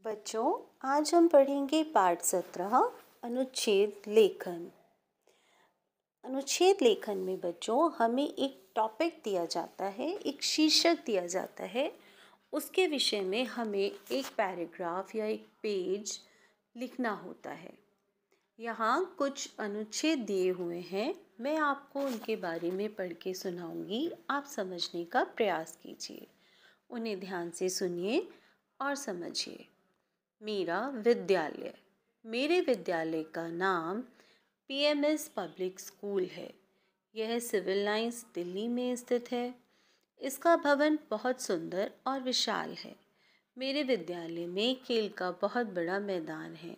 बच्चों, आज हम पढ़ेंगे पाठ 17 अनुच्छेद लेखन। अनुच्छेद लेखन में बच्चों हमें एक टॉपिक दिया जाता है, एक शीर्षक दिया जाता है। उसके विषय में हमें एक पैराग्राफ या एक पेज लिखना होता है। यहाँ कुछ अनुच्छेद दिए हुए हैं, मैं आपको उनके बारे में पढ़ के सुनाऊंगी। आप समझने का प्रयास कीजिए, उन्हें ध्यान से सुनिए और समझिए। मेरा विद्यालय। मेरे विद्यालय का नाम पीएमएस पब्लिक स्कूल है। यह सिविल लाइंस दिल्ली में स्थित है। इसका भवन बहुत सुंदर और विशाल है। मेरे विद्यालय में खेल का बहुत बड़ा मैदान है।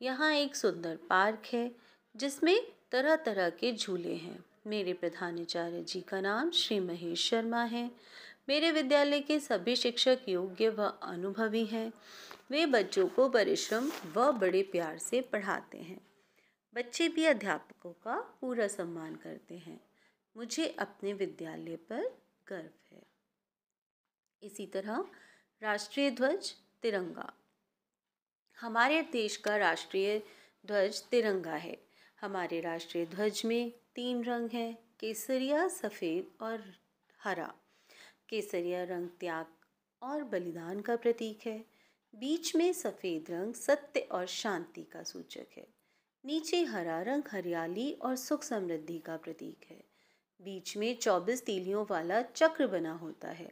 यहाँ एक सुंदर पार्क है जिसमें तरह तरह के झूले हैं। मेरे प्रधानाचार्य जी का नाम श्री महेश शर्मा है। मेरे विद्यालय के सभी शिक्षक योग्य व अनुभवी हैं। वे बच्चों को परिश्रम व बड़े प्यार से पढ़ाते हैं। बच्चे भी अध्यापकों का पूरा सम्मान करते हैं। मुझे अपने विद्यालय पर गर्व है। इसी तरह राष्ट्रीय ध्वज तिरंगा। हमारे देश का राष्ट्रीय ध्वज तिरंगा है। हमारे राष्ट्रीय ध्वज में 3 रंग हैं, केसरिया, सफ़ेद और हरा। केसरिया रंग त्याग और बलिदान का प्रतीक है। बीच में सफ़ेद रंग सत्य और शांति का सूचक है। नीचे हरा रंग हरियाली और सुख समृद्धि का प्रतीक है। बीच में 24 तीलियों वाला चक्र बना होता है।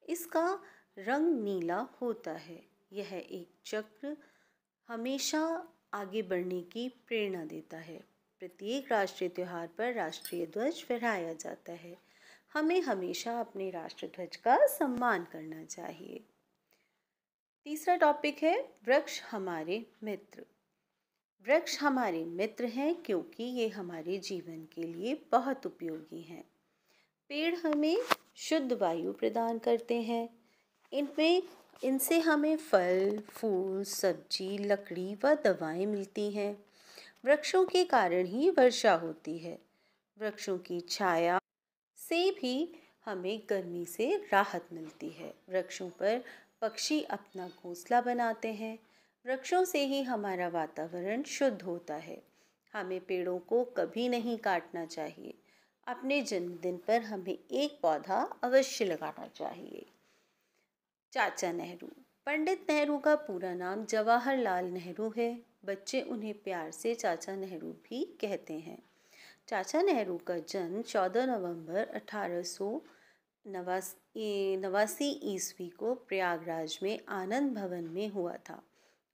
इसका रंग नीला होता है। यह एक चक्र हमेशा आगे बढ़ने की प्रेरणा देता है। प्रत्येक राष्ट्रीय त्यौहार पर राष्ट्रीय ध्वज फहराया जाता है। हमें हमेशा अपने राष्ट्रध्वज का सम्मान करना चाहिए। तीसरा टॉपिक है वृक्ष हमारे मित्र। वृक्ष हमारे मित्र हैं क्योंकि ये हमारे जीवन के लिए बहुत उपयोगी हैं। पेड़ हमें शुद्ध वायु प्रदान करते हैं। इनसे हमें फल, फूल, सब्जी, लकड़ी व दवाएं मिलती हैं। वृक्षों के कारण ही वर्षा होती है। वृक्षों की छाया से भी हमें गर्मी से राहत मिलती है। वृक्षों पर पक्षी अपना घोंसला बनाते हैं। वृक्षों से ही हमारा वातावरण शुद्ध होता है। हमें पेड़ों को कभी नहीं काटना चाहिए। अपने जन्मदिन पर हमें एक पौधा अवश्य लगाना चाहिए। चाचा नेहरू। पंडित नेहरू का पूरा नाम जवाहरलाल नेहरू है। बच्चे उन्हें प्यार से चाचा नेहरू भी कहते हैं। चाचा नेहरू का जन्म 14 नवंबर 1889 ईस्वी को प्रयागराज में आनंद भवन में हुआ था।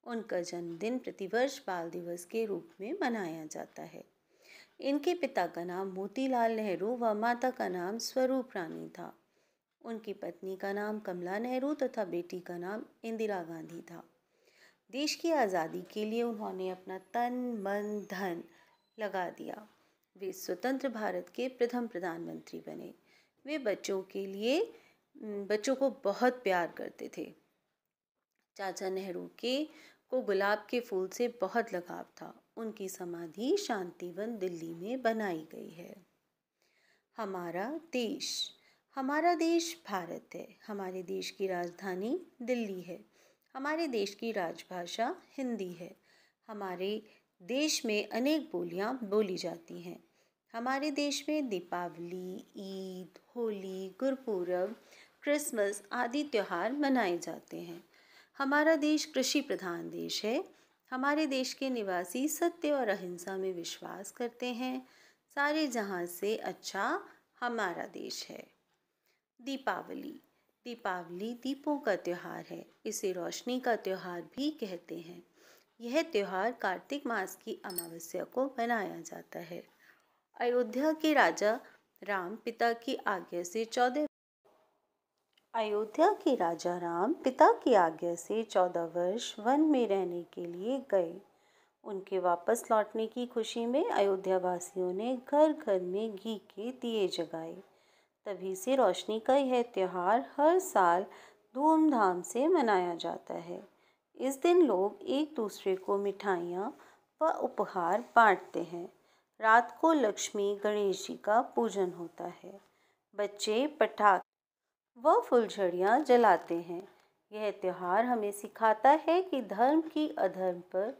उनका जन्मदिन प्रतिवर्ष बाल दिवस के रूप में मनाया जाता है। इनके पिता का नाम मोतीलाल नेहरू व माता का नाम स्वरूप रानी था। उनकी पत्नी का नाम कमला नेहरू तथा बेटी का नाम इंदिरा गांधी था। देश की आज़ादी के लिए उन्होंने अपना तन, मन, धन लगा दिया। वे स्वतंत्र भारत के प्रथम प्रधानमंत्री बने। वे बच्चों को बहुत प्यार करते थे। चाचा नेहरू को गुलाब के फूल से बहुत लगाव था। उनकी समाधि शांतिवन दिल्ली में बनाई गई है। हमारा देश। हमारा देश भारत है। हमारे देश की राजधानी दिल्ली है। हमारे देश की राजभाषा हिंदी है। हमारे देश में अनेक बोलियां बोली जाती हैं। हमारे देश में दीपावली, ईद, होली, गुरपूरब, क्रिसमस आदि त्योहार मनाए जाते हैं। हमारा देश कृषि प्रधान देश है। हमारे देश के निवासी सत्य और अहिंसा में विश्वास करते हैं। सारे जहां से अच्छा हमारा देश है। दीपावली। दीपावली दीपों का त्यौहार है। इसे रोशनी का त्यौहार भी कहते हैं। यह त्यौहार कार्तिक मास की अमावस्या को मनाया जाता है। अयोध्या के राजा राम पिता की आज्ञा से 14 वर्ष वन में रहने के लिए गए। उनके वापस लौटने की खुशी में अयोध्या वासियों ने घर घर में घी के दिए जगाए। तभी से रोशनी का यह त्यौहार हर साल धूमधाम से मनाया जाता है। इस दिन लोग एक दूसरे को मिठाइयाँ व उपहार बांटते हैं। रात को लक्ष्मी गणेश जी का पूजन होता है। बच्चे पटाखे व फुलझड़ियाँ जलाते हैं। यह त्योहार हमें सिखाता है कि धर्म की अधर्म पर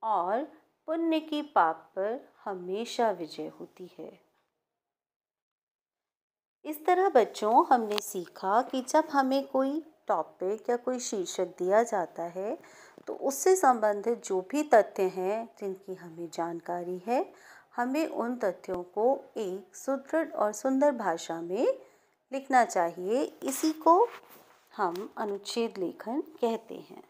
और पुण्य की पाप पर हमेशा विजय होती है। इस तरह बच्चों, हमने सीखा कि जब हमें कोई टॉपिक या कोई शीर्षक दिया जाता है तो उससे संबंधित जो भी तथ्य हैं जिनकी हमें जानकारी है, हमें उन तथ्यों को एक सुदृढ़ और सुंदर भाषा में लिखना चाहिए। इसी को हम अनुच्छेद लेखन कहते हैं।